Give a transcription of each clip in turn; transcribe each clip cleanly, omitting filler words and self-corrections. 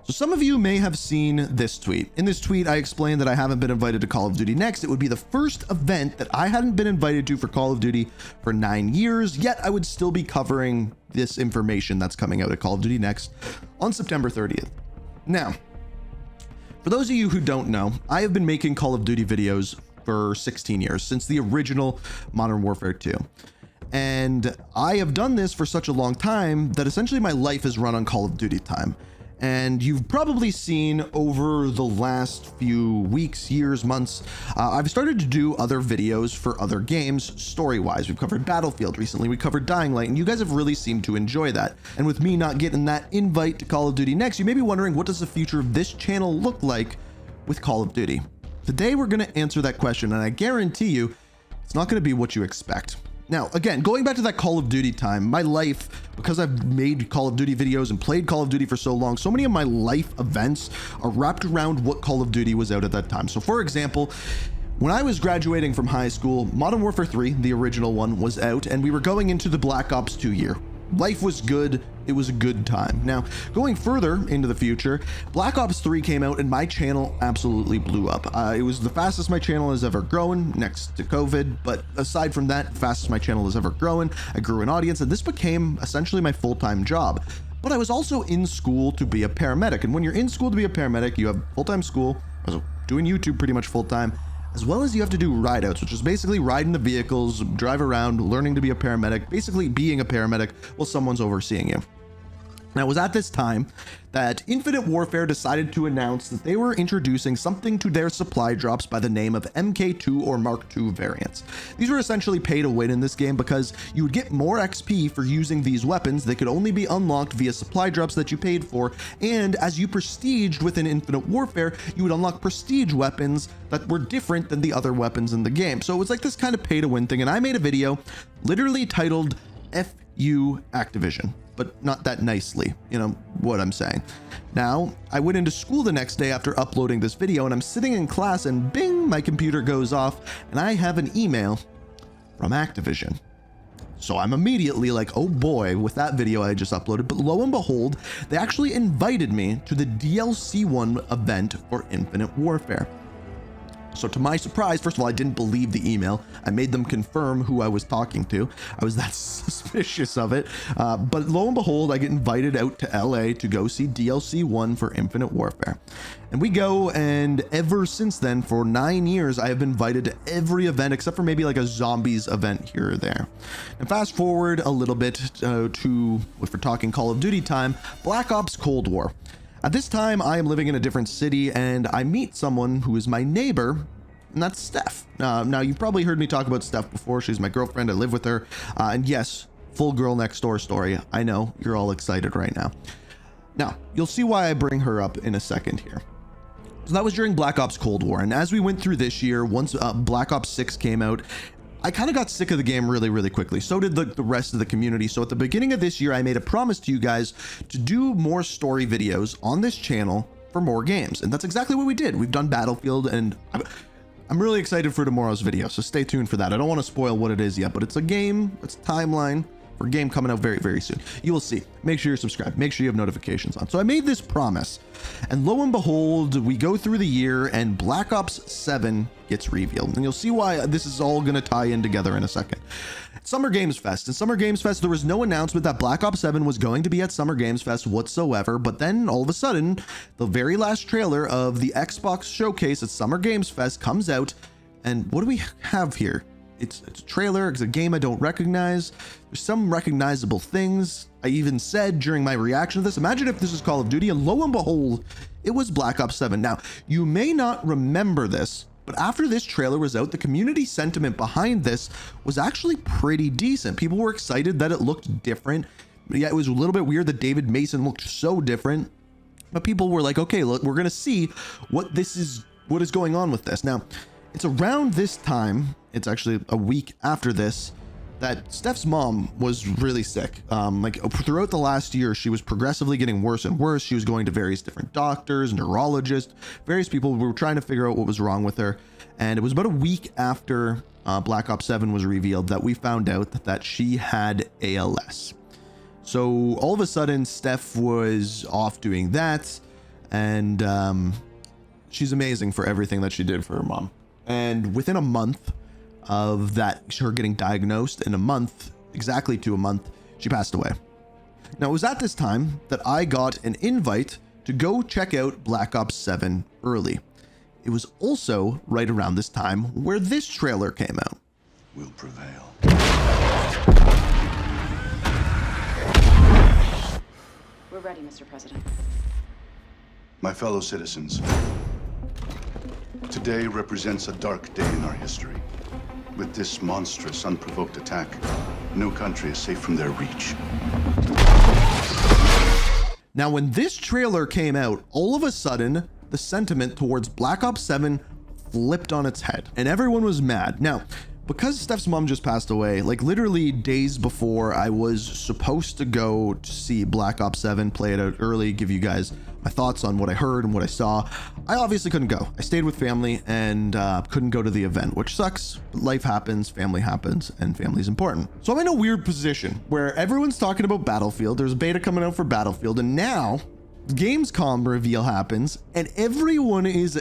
So some of you may have seen this tweet. In this tweet, I explained that I haven't been invited to Call of Duty Next. It would be the first event that I hadn't been invited to for Call of Duty for 9 years, yet I would still be covering this information that's coming out at Call of Duty Next on September 30th. Now, for those of you who don't know, I have been making Call of Duty videos for 16 years, since the original Modern Warfare 2. And I have done this for such a long time that essentially my life is run on Call of Duty time. And you've probably seen over the last few weeks, years, months, I've started to do other videos for other games story-wise. We've covered Battlefield recently, we covered Dying Light, and you guys have really seemed to enjoy that. And with me not getting that invite to Call of Duty Next, you may be wondering, what does the future of this channel look like with Call of Duty? Today we're going to answer that question, and I guarantee you it's not going to be what you expect. Now, again, going back to that Call of Duty time, my life, because I've made Call of Duty videos and played Call of Duty for so long, so many of my life events are wrapped around what Call of Duty was out at that time. So for example, when I was graduating from high school, Modern Warfare 3, the original one, was out, and we were going into the Black Ops 2 year. Life was good. It was a good time. Now, going further into the future, Black Ops 3 came out and my channel absolutely blew up. It was the fastest my channel has ever grown, next to COVID, but aside from that, fastest my channel has ever grown. I grew an audience, and this became essentially my full-time job. But I was also in school to be a paramedic, and when you're in school to be a paramedic, you have full-time school. I was doing YouTube pretty much full-time, as well as you have to do rideouts, which is basically riding the vehicles, drive around, learning to be a paramedic, basically being a paramedic while someone's overseeing you. Now, it was at this time that Infinite Warfare decided to announce that they were introducing something to their supply drops by the name of MK2 or Mark II variants. These were essentially pay to win in this game because you would get more XP for using these weapons. They could only be unlocked via supply drops that you paid for, and as you prestiged within Infinite Warfare, you would unlock prestige weapons that were different than the other weapons in the game. So it was like this kind of pay to win thing, and I made a video literally titled FU Activision, but not that nicely, you know what I'm saying. Now, I went into school the next day after uploading this video, and I'm sitting in class and bing, my computer goes off and I have an email from Activision. So I'm immediately like, oh boy, with that video I just uploaded, but lo and behold, they actually invited me to the DLC 1 event for Infinite Warfare. So to my surprise, first of all, I didn't believe the email. I made them confirm who I was talking to. I was that suspicious of it. But lo and behold, I get invited out to LA to go see DLC 1 for Infinite Warfare. And we go, and ever since then, for 9 years, I have been invited to every event except for maybe like a zombies event here or there. And fast forward a little bit to, if we're talking Call of Duty time, Black Ops Cold War. At this time, I am living in a different city, and I meet someone who is my neighbor, and that's Steph. Now, you've probably heard me talk about Steph before. She's my girlfriend. I live with her. And yes, full girl next door story. I know you're all excited right now. Now, you'll see why I bring her up in a second here. So that was during Black Ops Cold War, and as we went through this year, once Black Ops 6 came out, I kind of got sick of the game really, really quickly. So did the rest of the community. So at the beginning of this year, I made a promise to you guys to do more story videos on this channel for more games. And that's exactly what we did. We've done Battlefield, and I'm really excited for tomorrow's video. So stay tuned for that. I don't want to spoil what it is yet, but it's a game, it's a timeline for a game coming out very, very soon. You will see. Make sure you're subscribed. Make sure you have notifications on. So I made this promise, and lo and behold, we go through the year and Black Ops 7 gets revealed. And you'll see why this is all going to tie in together in a second. Summer Games Fest. In Summer Games Fest, there was no announcement that Black Ops 7 was going to be at Summer Games Fest whatsoever. But then all of a sudden, the very last trailer of the Xbox showcase at Summer Games Fest comes out. And what do we have here? It's a trailer. It's a game I don't recognize. There's some recognizable things. I even said during my reaction to this, imagine if this is Call of Duty, and lo and behold, it was Black Ops 7. Now, you may not remember this, but after this trailer was out, the community sentiment behind this was actually pretty decent. People were excited that it looked different. Yeah, it was a little bit weird that David Mason looked so different, but people were like, okay, look, we're going to see what is going on with this. Now, it's around this time, it's actually a week after this, that Steph's mom was really sick. Like throughout the last year, she was progressively getting worse and worse. She was going to various different doctors, neurologists, various people who were trying to figure out what was wrong with her. And it was about a week after Black Ops 7 was revealed that we found out that she had ALS. So all of a sudden, Steph was off doing that. And she's amazing for everything that she did for her mom. And within a month of that, her getting diagnosed, in a month, exactly to a month, she passed away. Now, it was at this time that I got an invite to go check out Black Ops 7 early. It was also right around this time where this trailer came out. Will prevail. We're ready, Mr. President. My fellow citizens, today represents a dark day in our history. With this monstrous, unprovoked attack, no country is safe from their reach. Now, when this trailer came out, all of a sudden, the sentiment towards Black Ops 7 flipped on its head, and everyone was mad. Now, because Steph's mom just passed away, like literally days before I was supposed to go to see Black Ops 7, play it out early, give you guys my thoughts on what I heard and what I saw, I obviously couldn't go. I stayed with family and couldn't go to the event, which sucks. But life happens, and family's important. So I'm in a weird position where everyone's talking about Battlefield. There's a beta coming out for Battlefield, and now Gamescom reveal happens, and everyone is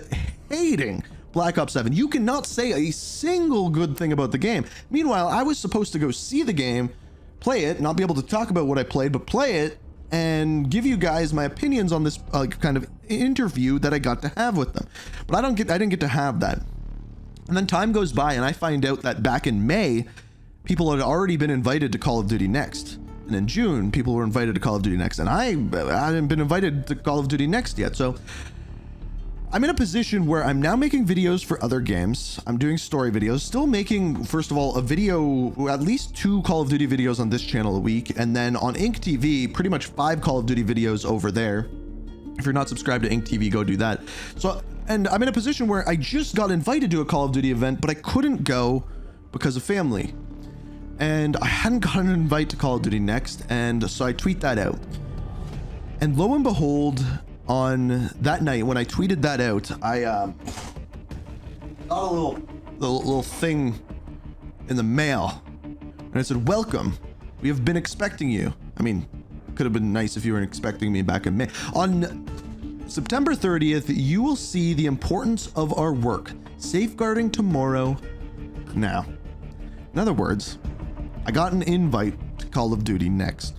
hating Black Ops 7. You cannot say a single good thing about the game. Meanwhile, I was supposed to go see the game, play it, not be able to talk about what I played, but play it and give you guys my opinions on this kind of interview that I got to have with them. But I didn't get to have that. And then time goes by and I find out that back in May, people had already been invited to Call of Duty Next. And in June, people were invited to Call of Duty Next, and I hadn't been invited to Call of Duty Next yet. So I'm in a position where I'm now making videos for other games. I'm doing story videos, still making, first of all, a video, at least 2 Call of Duty videos on this channel a week. And then on Ink TV, pretty much 5 Call of Duty videos over there. If you're not subscribed to Ink TV, go do that. So, and I'm in a position where I just got invited to a Call of Duty event, but I couldn't go because of family. And I hadn't gotten an invite to Call of Duty Next, and so I tweet that out. And lo and behold, on that night when I tweeted that out, I got a little thing in the mail, and it said, "Welcome. We have been expecting you." I mean, could have been nice if you weren't expecting me back in May. On September 30th, you will see the importance of our work, safeguarding tomorrow now. In other words, I got an invite to Call of Duty Next.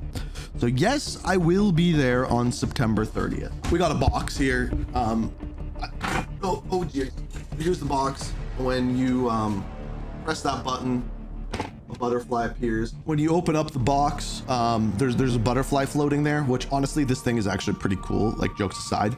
So yes, I will be there on September 30th. We got a box here. Oh dear. Here's the box. When you press that button, a butterfly appears. When you open up the box, there's a butterfly floating there, which honestly, this thing is actually pretty cool, like jokes aside.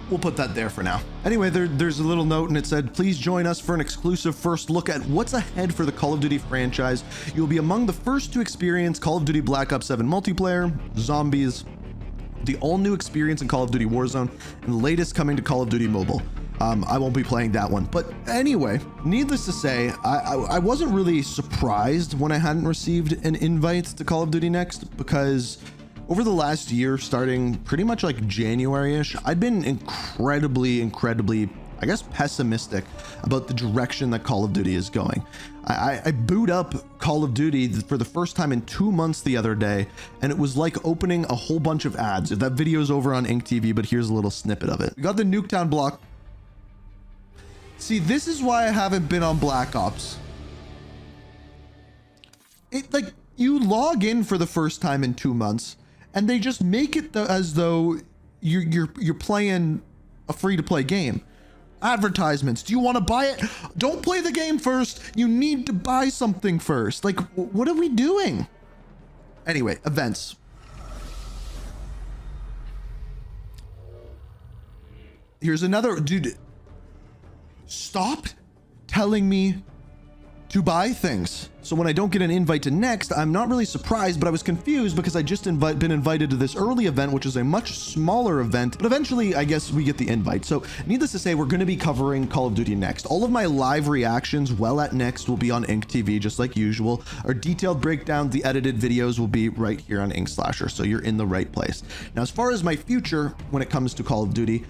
We'll put that there for now. Anyway, there's a little note and it said, "Please join us for an exclusive first look at what's ahead for the Call of Duty franchise. You'll be among the first to experience Call of Duty Black Ops 7 multiplayer, zombies, the all-new experience in Call of Duty Warzone, and the latest coming to Call of Duty Mobile." I won't be playing that one. But anyway, needless to say, I wasn't really surprised when I hadn't received an invite to Call of Duty Next, because over the last year, starting pretty much like January-ish, I'd been incredibly, I guess, pessimistic about the direction that Call of Duty is going. I boot up Call of Duty for the first time in 2 months the other day, and it was like opening a whole bunch of ads. That video's over on Ink TV, but here's a little snippet of it. We got the Nuketown block. See, this is why I haven't been on Black Ops. Like, you log in for the first time in 2 months, and they just make it as though you're playing a free-to-play game. Advertisements. Do you want to buy it? Don't play the game first. You need to buy something first. Like, what are we doing? Anyway, events. Here's another, dude. Stop telling me to buy things. So when I don't get an invite to Next, I'm not really surprised, but I was confused because I just been invited to this early event, which is a much smaller event, but eventually I guess we get the invite. So needless to say, we're going to be covering Call of Duty Next. All of my live reactions while at Next will be on Ink TV, just like usual. Our detailed breakdown, the edited videos will be right here on Inkslasher, so you're in the right place. Now, as far as my future when it comes to Call of Duty,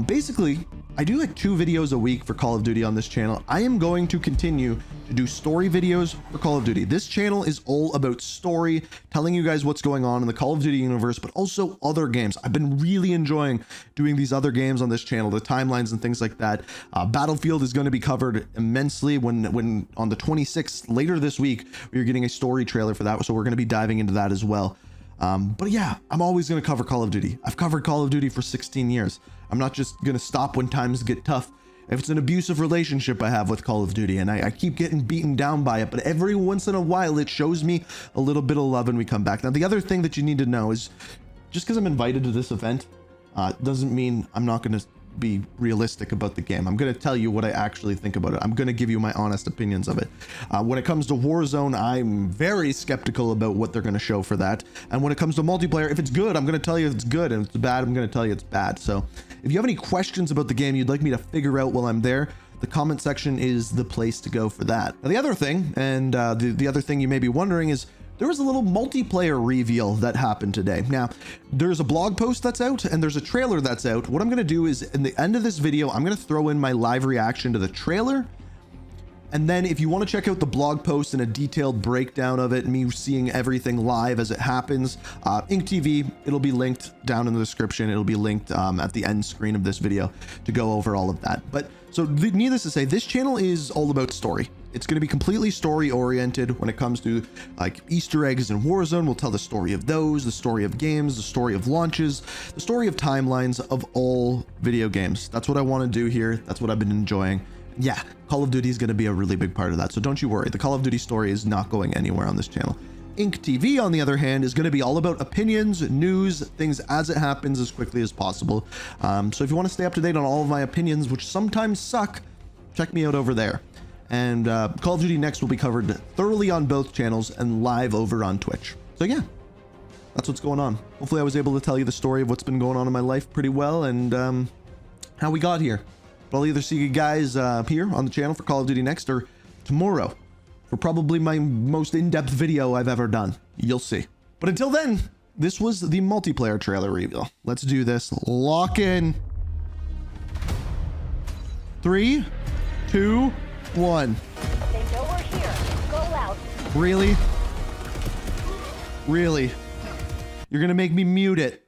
basically, I do like 2 videos a week for Call of Duty on this channel. I am going to continue to do story videos for Call of Duty. This channel is all about story, telling you guys what's going on in the Call of Duty universe, but also other games. I've been really enjoying doing these other games on this channel, the timelines and things like that. Battlefield is going to be covered immensely when on the 26th, later this week, we're getting a story trailer for that. So we're going to be diving into that as well. But yeah, I'm always going to cover Call of Duty. I've covered Call of Duty for 16 years. I'm not just going to stop when times get tough. If it's an abusive relationship I have with Call of Duty and I keep getting beaten down by it, but every once in a while it shows me a little bit of love and we come back. Now, the other thing that you need to know is just because I'm invited to this event doesn't mean I'm not going to be realistic about the game. I'm going to tell you what I actually think about it. I'm going to give you my honest opinions of it. When it comes to Warzone, I'm very skeptical about what they're going to show for that. And when it comes to multiplayer, if it's good, I'm going to tell you it's good, and if it's bad, I'm going to tell you it's bad. So if you have any questions about the game you'd like me to figure out while I'm there, the comment section is the place to go for that. Now, the other thing, and the other thing you may be wondering is, there was a little multiplayer reveal that happened today. Now, there's a blog post that's out and there's a trailer that's out. What I'm going to do is, in the end of this video, I'm going to throw in my live reaction to the trailer. And then if you want to check out the blog post and a detailed breakdown of it, me seeing everything live as it happens, Ink TV, it'll be linked down in the description. It'll be linked at the end screen of this video to go over all of that. But so needless to say, this channel is all about story. It's going to be completely story oriented when it comes to like Easter eggs in Warzone. We'll tell the story of those, the story of games, the story of launches, the story of timelines of all video games. That's what I want to do here. That's what I've been enjoying. Yeah, Call of Duty is going to be a really big part of that. So don't you worry. The Call of Duty story is not going anywhere on this channel. Ink TV, on the other hand, is going to be all about opinions, news, things as it happens as quickly as possible. So if you want to stay up to date on all of my opinions, which sometimes suck, check me out over there. And Call of Duty Next will be covered thoroughly on both channels and live over on Twitch. So yeah, that's what's going on. Hopefully I was able to tell you the story of what's been going on in my life pretty well and how we got here. But I'll either see you guys here on the channel for Call of Duty Next or tomorrow for probably my most in-depth video I've ever done. You'll see. But until then, this was the multiplayer trailer reveal. Let's do this. Lock in. 3, 2, 1. They know we're here. Go out. Really? Really? You're gonna make me mute it.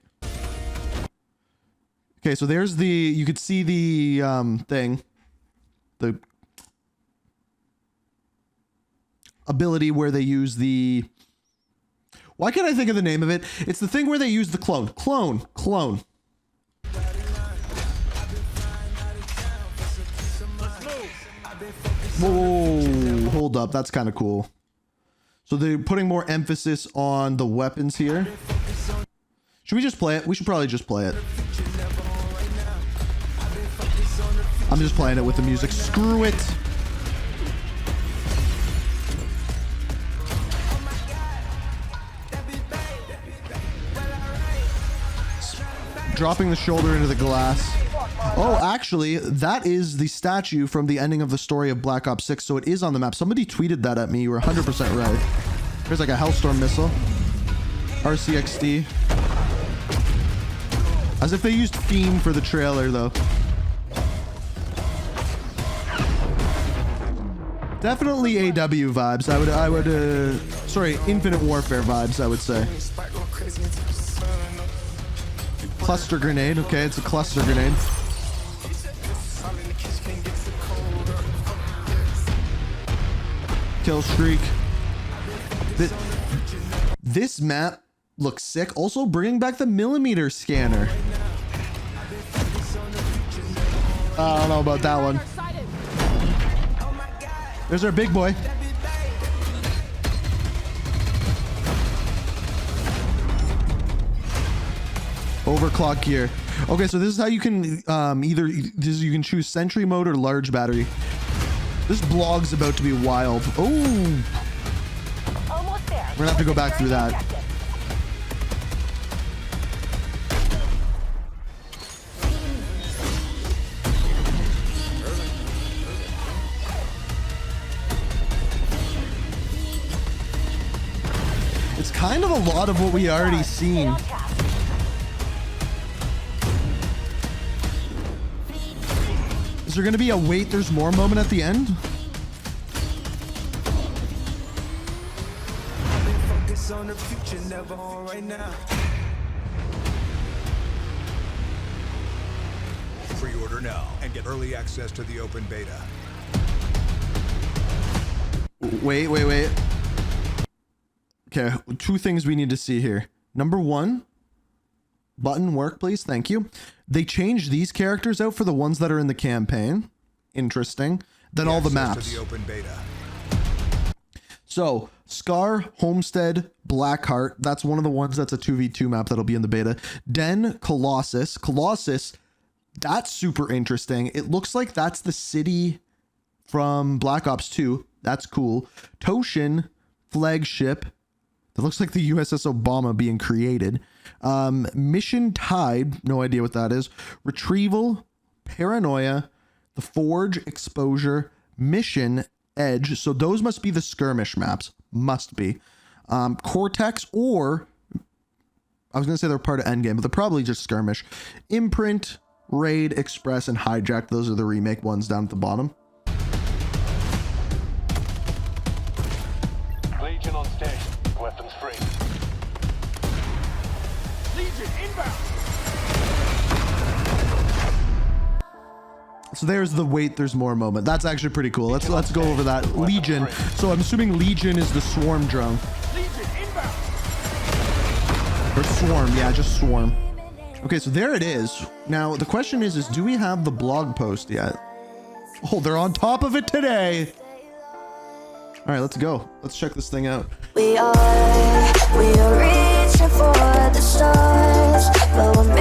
Okay, so there's the, you could see the thing. The ability where they use the, why can't I think of the name of it? It's the thing where they use the clone. Clone. Whoa, hold up. That's kind of cool. So they're putting more emphasis on the weapons here. Should we just play it? We should probably just play it. I'm just playing it with the music. Screw it. Dropping the shoulder into the glass. Oh, actually, that is the statue from the ending of the story of Black Ops 6, so it is on the map. Somebody tweeted that at me. You were 100% right. There's like a Hellstorm missile. RCXD. As if they used theme for the trailer, though. Definitely AW vibes. I would, sorry, Infinite Warfare vibes, I would say. Cluster grenade. Okay, it's a cluster grenade. Kill streak. This map looks sick. Also bringing back the millimeter scanner. I don't know about that one. There's our big boy. Overclock gear. Okay, so this is how you can you can choose sentry mode or large battery. This blog's about to be wild. Oh, Almost there. we're gonna have to go back through that. It's kind of a lot of what we already seen. Is there going to be a wait, there's more moment at the end? Focus on the future, never on right now. Pre-order now and get early access to the open beta. Wait. Okay, 2 things we need to see here. Number 1, button work, please. Thank you. They changed these characters out for the ones that are in the campaign. Interesting. Then all the maps. To the open beta. So, Scar, Homestead, Blackheart. That's one of the ones that's a 2v2 map that'll be in the beta. Den, Colossus. Colossus, that's super interesting. It looks like that's the city from Black Ops 2. That's cool. Toshin, Flagship. That looks like the USS Obama being created. Mission Tide. No idea what that is. Retrieval, Paranoia, The Forge, Exposure, Mission, Edge. So those must be the skirmish maps. Must be. Cortex, or I was going to say they're part of Endgame, but they're probably just skirmish. Imprint, Raid, Express, and Hijack. Those are the remake ones down at the bottom. Legion on station. Weapons free. Legion inbound. So there's the wait, there's more moment. That's actually pretty cool. Let's go over that. Legion. So I'm assuming Legion is the swarm drone. Legion inbound. Or swarm, yeah, just swarm. Okay, so there it is. Now the question is do we have the blog post yet? Oh, they're on top of it today. All right, let's go. Let's check this thing out. We are reaching for the stars, but we're